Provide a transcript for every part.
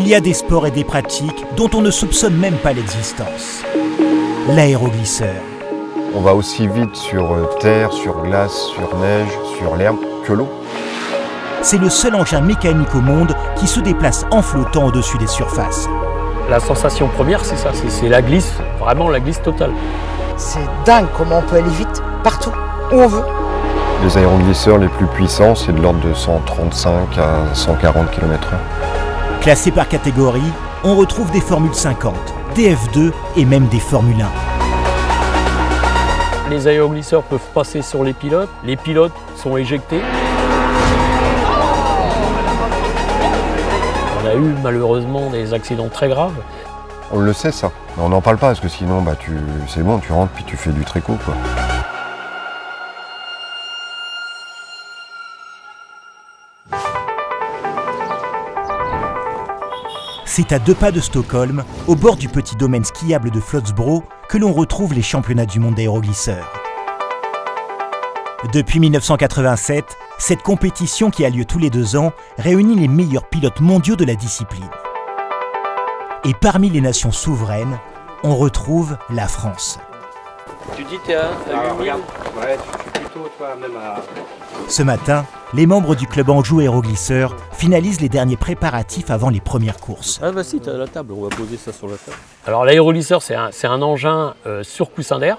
Il y a des sports et des pratiques dont on ne soupçonne même pas l'existence. L'aéroglisseur. On va aussi vite sur terre, sur glace, sur neige, sur l'herbe que l'eau. C'est le seul engin mécanique au monde qui se déplace en flottant au-dessus des surfaces. La sensation première, c'est ça, c'est la glisse, vraiment la glisse totale. C'est dingue comment on peut aller vite, partout, où on veut. Les aéroglisseurs les plus puissants, c'est de l'ordre de 135 à 140 km/h. Classés par catégorie, on retrouve des Formule 50, des F2 et même des Formule 1. Les aéroglisseurs peuvent passer sur les pilotes sont éjectés. On a eu malheureusement des accidents très graves. On le sait ça, mais on n'en parle pas parce que sinon c'est bon, tu rentres puis tu fais du tricot quoi. C'est à 2 pas de Stockholm, au bord du petit domaine skiable de Flotsbro, que l'on retrouve les championnats du monde d'aéroglisseurs. Depuis 1987, cette compétition qui a lieu tous les 2 ans réunit les meilleurs pilotes mondiaux de la discipline. Et parmi les nations souveraines, on retrouve la France. Tu dis t'es à 8000 ? Ouais, je suis plutôt toi même à... Ce matin, les membres du club Anjou Aéroglisseurs finalisent les derniers préparatifs avant les premières courses. Ah vas-y, t'as la table, on va poser ça sur la table. Alors l'aéroglisseur, c'est un engin sur coussin d'air,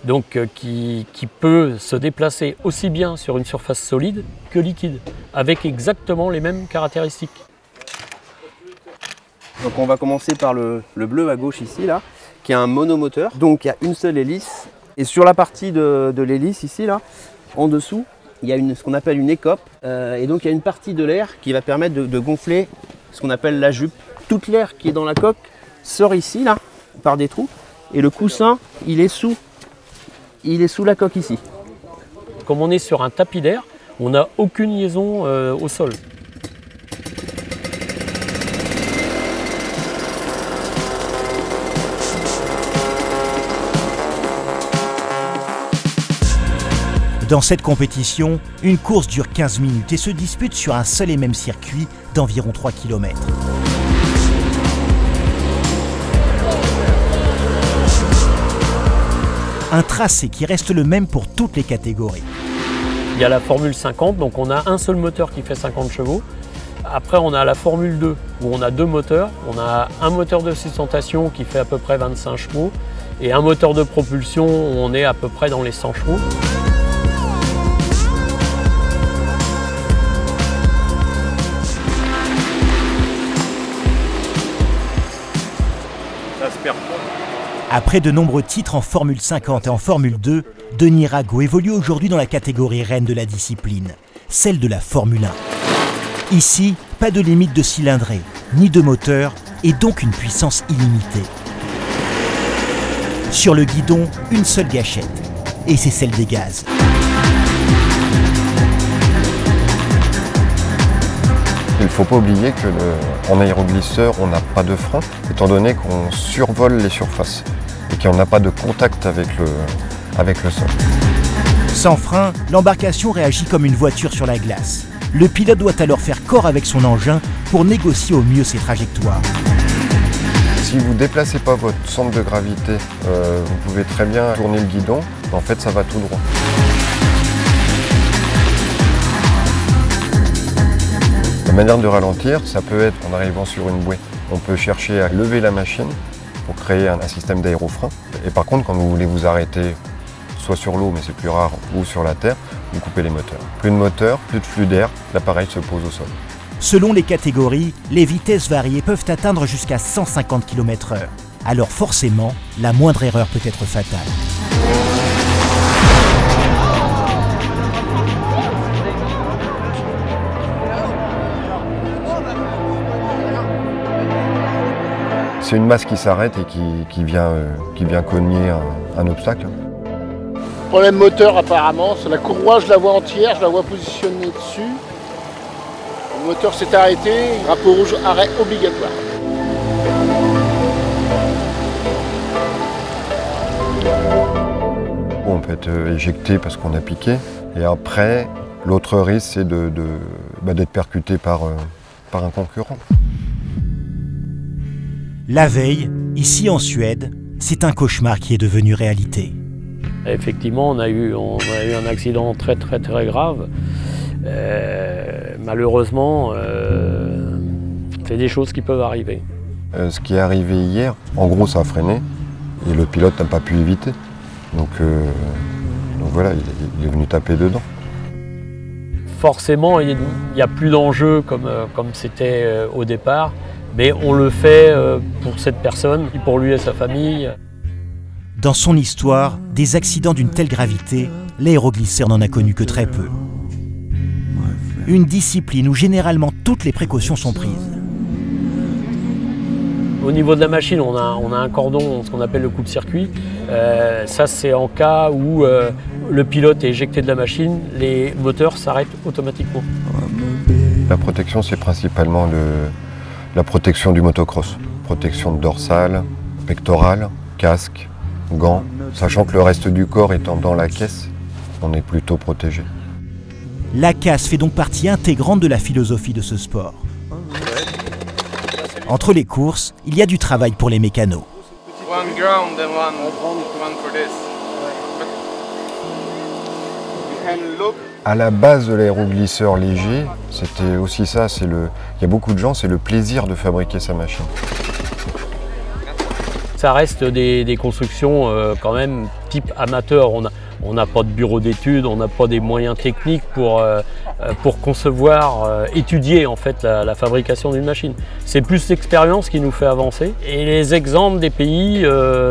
donc qui peut se déplacer aussi bien sur une surface solide que liquide, avec exactement les mêmes caractéristiques. Donc on va commencer par le bleu à gauche ici, là, qui a un monomoteur. Donc il y a une seule hélice. Et sur la partie de l'hélice ici, là, en dessous, il y a ce qu'on appelle une écope. Et donc il y a une partie de l'air qui va permettre de gonfler ce qu'on appelle la jupe. Toute l'air qui est dans la coque sort ici, là, par des trous. Et le coussin, il est sous la coque ici. Comme on est sur un tapis d'air, on n'a aucune liaison au sol. Dans cette compétition, une course dure 15 minutes et se dispute sur un seul et même circuit d'environ 3 km. Un tracé qui reste le même pour toutes les catégories. Il y a la Formule 50, donc on a un seul moteur qui fait 50 chevaux. Après, on a la Formule 2, où on a 2 moteurs. On a un moteur de sustentation qui fait à peu près 25 chevaux et un moteur de propulsion où on est à peu près dans les 100 chevaux. Après de nombreux titres en Formule 50 et en Formule 2, Denis Rago évolue aujourd'hui dans la catégorie reine de la discipline, celle de la Formule 1. Ici, pas de limite de cylindrée, ni de moteur, et donc une puissance illimitée. Sur le guidon, une seule gâchette, et c'est celle des gaz. Il ne faut pas oublier qu'en aéroglisseur, on n'a pas de frein, étant donné qu'on survole les surfaces et qu'on n'a pas de contact avec le sol. Sans frein, l'embarcation réagit comme une voiture sur la glace. Le pilote doit alors faire corps avec son engin pour négocier au mieux ses trajectoires. Si vous ne déplacez pas votre centre de gravité, vous pouvez très bien tourner le guidon, en fait ça va tout droit. La manière de ralentir, ça peut être en arrivant sur une bouée. On peut chercher à lever la machine pour créer un système d'aérofrein. Et par contre, quand vous voulez vous arrêter, soit sur l'eau, mais c'est plus rare, ou sur la terre, vous coupez les moteurs. Plus de moteur, plus de flux d'air, l'appareil se pose au sol. Selon les catégories, les vitesses variées peuvent atteindre jusqu'à 150 km/h. Alors forcément, la moindre erreur peut être fatale. C'est une masse qui s'arrête et qui vient cogner un obstacle. Problème moteur apparemment, c'est la courroie, je la vois entière, je la vois positionnée dessus. Le moteur s'est arrêté, drapeau rouge, arrêt obligatoire. On peut être éjecté parce qu'on a piqué. Et après, l'autre risque, c'est d'être percuté par un concurrent. La veille, ici en Suède, c'est un cauchemar qui est devenu réalité. Effectivement, on a eu un accident très grave. Malheureusement, c'est des choses qui peuvent arriver. Ce qui est arrivé hier, en gros ça a freiné et le pilote n'a pas pu éviter. Donc voilà, il est venu taper dedans. Forcément, il n'y a plus d'enjeu comme c'était au départ, mais on le fait pour cette personne, pour lui et sa famille. Dans son histoire, des accidents d'une telle gravité, l'aéroglisseur n'en a connu que très peu. Une discipline où généralement toutes les précautions sont prises. Au niveau de la machine, on a un cordon, ce qu'on appelle le coupe-circuit. Ça, c'est en cas où le pilote est éjecté de la machine, les moteurs s'arrêtent automatiquement. La protection, c'est principalement la protection du motocross. Protection dorsale, pectorale, casque, gants. Sachant que le reste du corps étant dans la caisse, on est plutôt protégé. La casse fait donc partie intégrante de la philosophie de ce sport. Entre les courses, il y a du travail pour les mécanos. À la base de l'aéroglisseur léger, c'était aussi ça, il y a beaucoup de gens, c'est le plaisir de fabriquer sa machine. Ça reste des constructions quand même type amateur. On n'a pas de bureau d'études, on n'a pas des moyens techniques pour concevoir, étudier en fait la fabrication d'une machine. C'est plus l'expérience qui nous fait avancer et les exemples des pays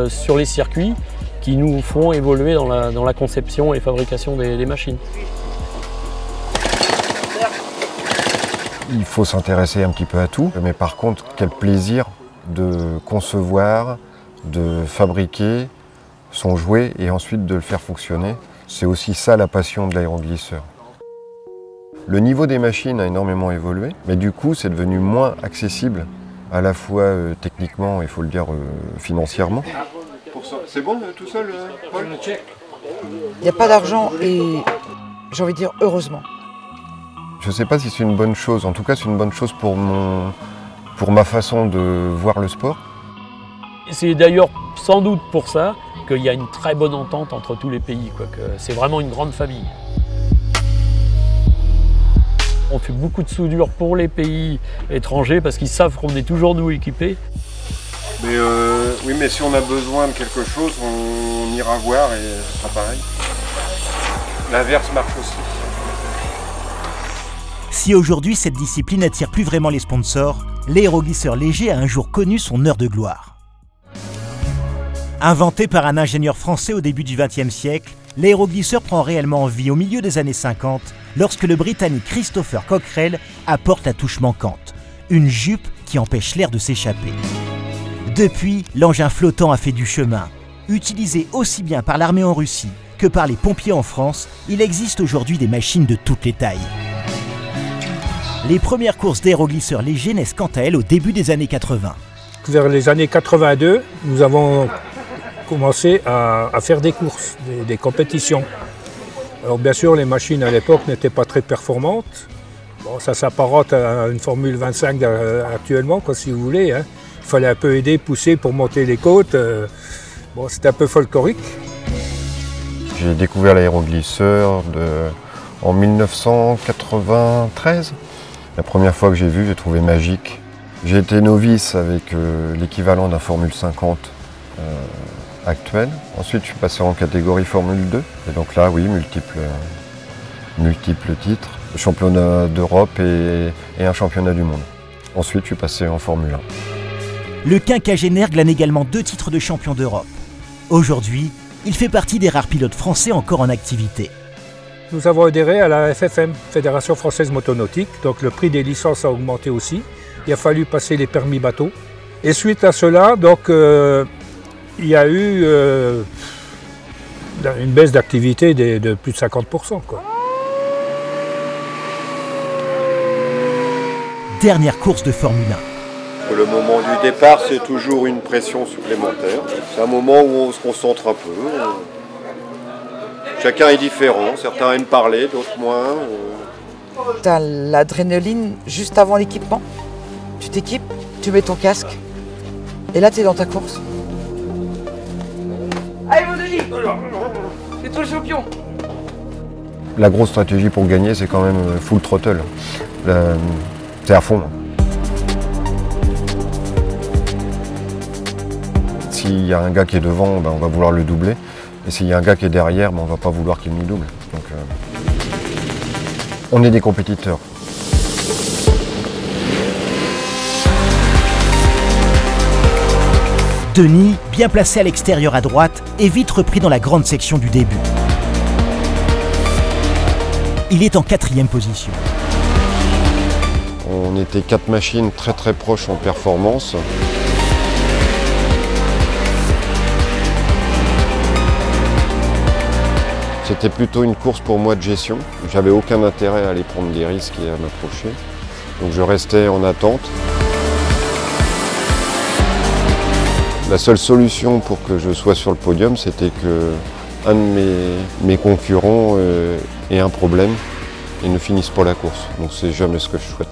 sur les circuits qui nous font évoluer dans la conception et fabrication des machines. Il faut s'intéresser un petit peu à tout, mais par contre, quel plaisir de concevoir, de fabriquer son jouet et ensuite de le faire fonctionner. C'est aussi ça la passion de l'aéroglisseur. Le niveau des machines a énormément évolué, mais du coup c'est devenu moins accessible, à la fois techniquement et il faut le dire financièrement. C'est bon tout seul, Paul ? Il n'y a pas d'argent et j'ai envie de dire heureusement. Je ne sais pas si c'est une bonne chose, en tout cas c'est une bonne chose pour ma façon de voir le sport. C'est d'ailleurs sans doute pour ça qu'il y a une très bonne entente entre tous les pays, c'est vraiment une grande famille. On fait beaucoup de soudure pour les pays étrangers parce qu'ils savent qu'on est toujours nous équipés. Mais oui, mais si on a besoin de quelque chose, on ira voir et ce sera pareil. L'inverse marche aussi. Si aujourd'hui cette discipline n'attire plus vraiment les sponsors, l'aéroglisseur léger a un jour connu son heure de gloire. Inventé par un ingénieur français au début du XXe siècle, l'aéroglisseur prend réellement vie au milieu des années 50 lorsque le Britannique Christopher Cockerell apporte la touche manquante, une jupe qui empêche l'air de s'échapper. Depuis, l'engin flottant a fait du chemin. Utilisé aussi bien par l'armée en Russie que par les pompiers en France, il existe aujourd'hui des machines de toutes les tailles. Les premières courses d'aéroglisseurs légers naissent quant à elles au début des années 80. Vers les années 82, nous avons commencé à faire des courses, des compétitions. Alors bien sûr, les machines à l'époque n'étaient pas très performantes. Bon, ça s'apparente à une Formule 25 actuellement, quoi, si vous voulez. Hein. Il fallait un peu aider, pousser pour monter les côtes. Bon, c'était un peu folklorique. J'ai découvert l'aéroglisseur en 1993. La première fois que j'ai vu, j'ai trouvé magique. J'ai été novice avec l'équivalent d'un Formule 50 actuel. Ensuite, je suis passé en catégorie Formule 2. Et donc là, oui, multiples titres, championnat d'Europe et un championnat du monde. Ensuite, je suis passé en Formule 1. Le quinquagénaire glane également 2 titres de champion d'Europe. Aujourd'hui, il fait partie des rares pilotes français encore en activité. Nous avons adhéré à la FFM, Fédération Française Motonautique, donc le prix des licences a augmenté aussi. Il a fallu passer les permis bateau. Et suite à cela, donc, il y a eu une baisse d'activité de plus de 50%. Quoi. Dernière course de Formule 1. Le moment du départ, c'est toujours une pression supplémentaire. C'est un moment où on se concentre un peu. Chacun est différent, certains aiment parler, d'autres moins. T'as l'adrénaline juste avant l'équipement. Tu t'équipes, tu mets ton casque Et là, tu es dans ta course. Allez, mon Denis, c'est toi le champion. La grosse stratégie pour gagner, c'est quand même full throttle. C'est à fond. S'il y a un gars qui est devant, ben, on va vouloir le doubler. Et s'il y a un gars qui est derrière, ben, on ne va pas vouloir qu'il nous double. Donc, on est des compétiteurs. Denis, bien placé à l'extérieur à droite, est vite repris dans la grande section du début. Il est en 4e position. On était 4 machines très proches en performance. C'était plutôt une course pour moi de gestion. J'avais aucun intérêt à aller prendre des risques et à m'approcher. Donc je restais en attente. La seule solution pour que je sois sur le podium, c'était que un de mes concurrents ait un problème et ne finisse pas la course. Donc c'est jamais ce que je souhaite.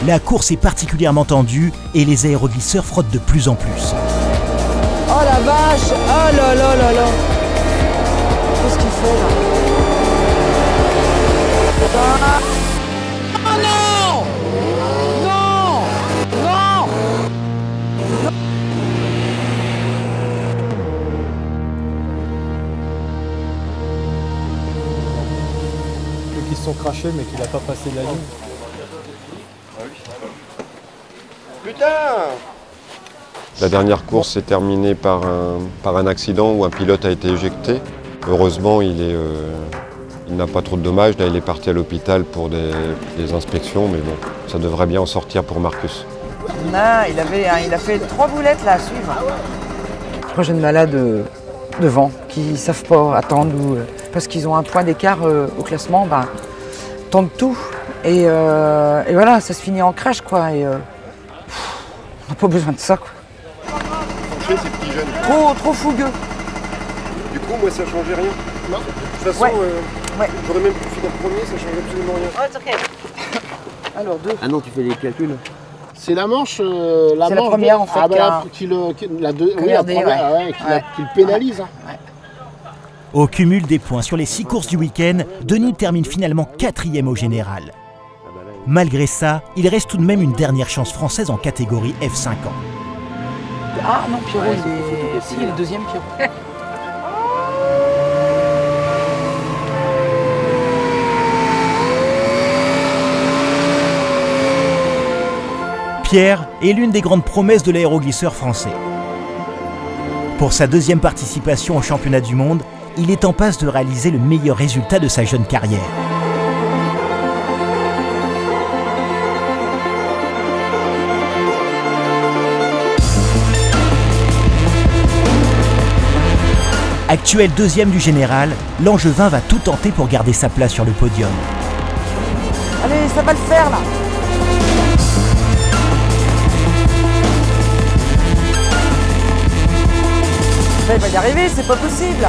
La course est particulièrement tendue et les aéroglisseurs frottent de plus en plus. Oh la vache! Oh là là là là! Qu'est-ce qu'il fait là? Ah. Oh non! Non! Non! Ceux qui se sont crachés mais qui n'a pas passé la ligne. Putain! La dernière course s'est terminée par un accident où un pilote a été éjecté. Heureusement, il n'a pas trop de dommages. Là, il est parti à l'hôpital pour des inspections, mais bon, ça devrait bien en sortir pour Marcus. Non, il a fait 3 boulettes là à suivre. 3 jeunes malades devant qui ne savent pas attendre parce qu'ils ont un point d'écart au classement, tentent tout. Et voilà, ça se finit en crash quoi. Et, on n'a pas besoin de ça quoi. Ces petits jeunes. Trop fougueux. Du coup, moi, ça ne changeait rien. Non. De toute façon, j'aurais même pu finir premier, ça ne changeait absolument rien. Oh, c'est ok. Alors 2. Ah non, tu fais les calculs. C'est la manche. C'est la première en fait. La première, qui le pénalise. Hein. Ouais. Au cumul des points sur les 6 courses du week-end, Denis termine finalement 4e au général. Malgré ça, il reste tout de même une dernière chance française en catégorie F50. Ah non, Pierrot, il est 2e Pierrot. Pierre est l'une des grandes promesses de l'aéroglisseur français. Pour sa 2e participation au championnat du monde, il est en passe de réaliser le meilleur résultat de sa jeune carrière. Actuel 2e du général, l'Angevin va tout tenter pour garder sa place sur le podium. Allez, ça va le faire là. Ça, il va y arriver, c'est pas possible.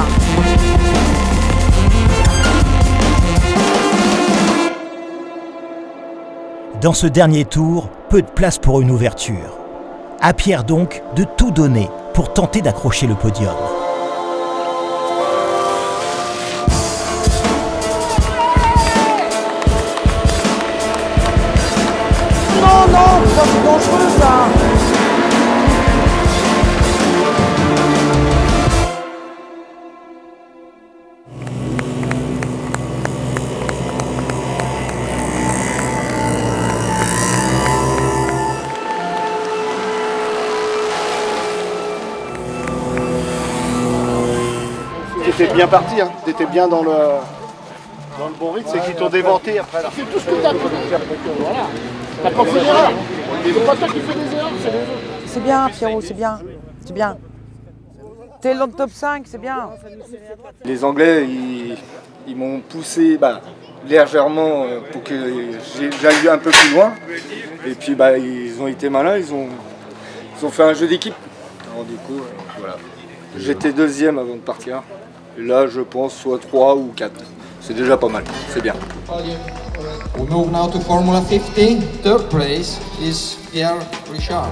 Dans ce dernier tour, peu de place pour une ouverture. À Pierre donc de tout donner pour tenter d'accrocher le podium. Non, c'est dangereux ça. T'étais bien parti, hein. T'étais bien dans le bon rythme, c'est qu'ils t'ont déventé après. C'est tout ce que t'as fait. Voilà. T'as pas fait d'erreur. C'est pas toi qui fais des erreurs, c'est les autres. C'est bien, Pierrot, c'est bien. C'est bien. T'es dans le top 5, c'est bien. Les Anglais, ils m'ont poussé légèrement pour que j'aille un peu plus loin. Et puis ils ont été malins, ils ont fait un jeu d'équipe. Alors du coup, voilà. J'étais 2e avant de partir. Et là, je pense soit 3 ou 4. c'est déjà pas mal, c'est bien. We move now to Formula 50. Third place is Pierre Richard.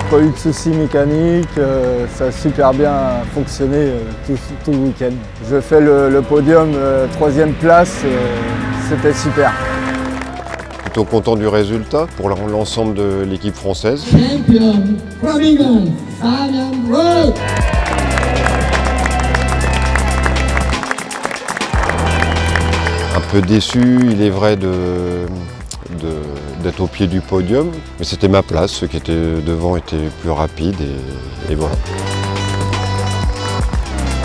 Pas eu de soucis mécaniques, ça a super bien fonctionné tout le week-end. Je fais le podium 3e place, c'était super. Plutôt content du résultat pour l'ensemble de l'équipe française. Champion from England, Fabian Rowe. Un peu déçu, il est vrai, d'être au pied du podium, mais c'était ma place, ceux qui étaient devant étaient plus rapides et voilà.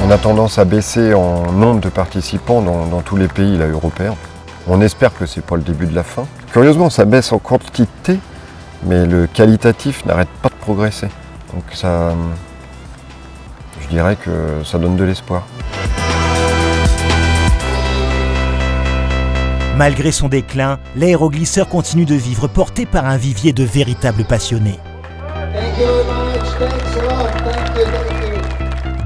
On a tendance à baisser en nombre de participants dans tous les pays là, européens. On espère que c'est pas le début de la fin. Curieusement, ça baisse en quantité, mais le qualitatif n'arrête pas de progresser. Donc ça, je dirais que ça donne de l'espoir. Malgré son déclin, l'aéroglisseur continue de vivre, porté par un vivier de véritables passionnés.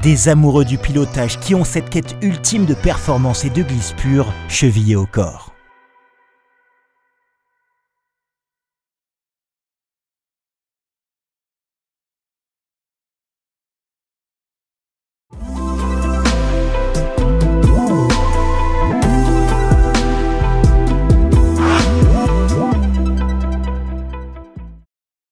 Des amoureux du pilotage qui ont cette quête ultime de performance et de glisse pure chevillée au corps.